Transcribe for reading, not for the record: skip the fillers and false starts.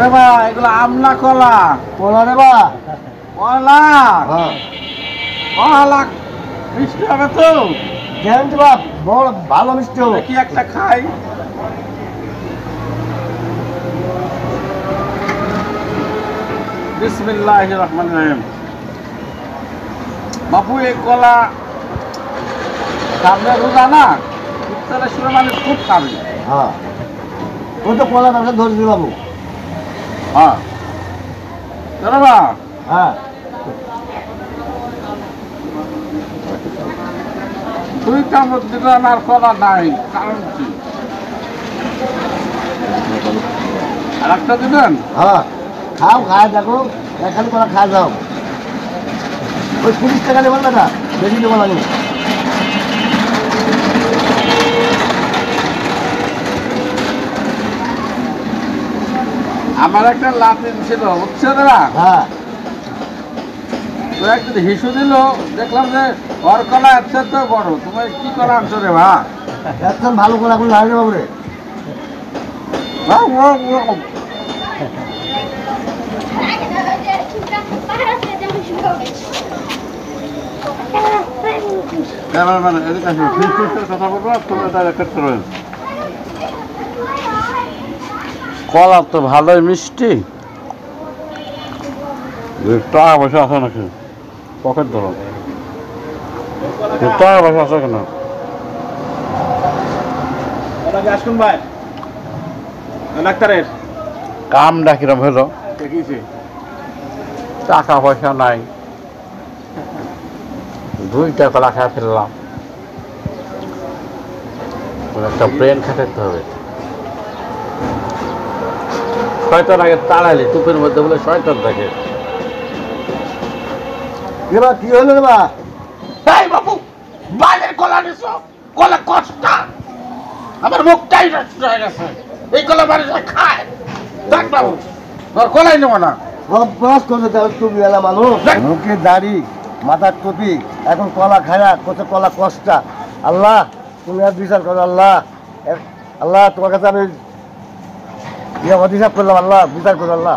রে বা এগুলো আমলা কলা কলা রে বা কলা হ্যাঁ কলা মিষ্টি হবে তো গ্যারান্টি বাপ বড় ভালো মিষ্টি হবে। কি একটা খাই বিসমিল্লাহির রহমানির রহিম। বাপু এই কলা সামনে রোজা না, ইফতারের সময় মানুষ খুব খাবে। হ্যাঁ ওই তো কলা ব্যবসা ধরেছি বাবু। হ্যাঁ চলো বা হ্যাঁ দুই চামচ দিলাম আর কলা নাই, কারণ কি? আর একটা দিবেন? হ্যাঁ খাও খায় দেখো এখানে কলা খায় যাও। ওই 30 টাকা নেবেন না, বেশি দেবো লাগে। আমার একটা লাতিন ছিল বুঝছো দাদা, হ্যাঁ তো একদিন হিসু দিল, দেখলাম যে ওর কলা এর তো বড়, তুমি কি কলা আনছো রে ভা? একদম ভালো কলা করে লাগে বাবু রে। মানে এদিকে আসো, কথা বলবো তোমরা তার একটা করবেন। কলা তো ভালোই মিষ্টি, টাকা পয়সা আছে নাকি পকেট ধরো, টাকা পয়সা আছে কেন? আসুন ভাই ডাক্তারের কামটা কিরম হলো? দেখিয়েছি টাকা পয়সা নাই, 2টা কলা খেয়ে ফেললাম, একটা ব্রেন খাটাতে হবে। শয়তান আগে তাড়াইলে টুপের মধ্যে বলে শয়তান থাকে। এবার কি হলো রে বা? এই বাবু বাইরের কলা নিছো, কলা কষ্টা, আমার মুখটাই নষ্ট হয়ে গেছে, এই কলা বাড়ি খায়। দেখ বাবু তোর কলাই নেবো না। সব বাস করে দাও তুমি এলা মানুষ, মুখে দাড়ি মাথার টুপি, এখন কলা খায়া কত কলা কষ্টা। আল্লাহ তুমি আর বিচার করো আল্লাহ। আল্লাহ তোমার কাছে আমি অধিকার করলাম, আল্লাহ বিচার করো আল্লাহ।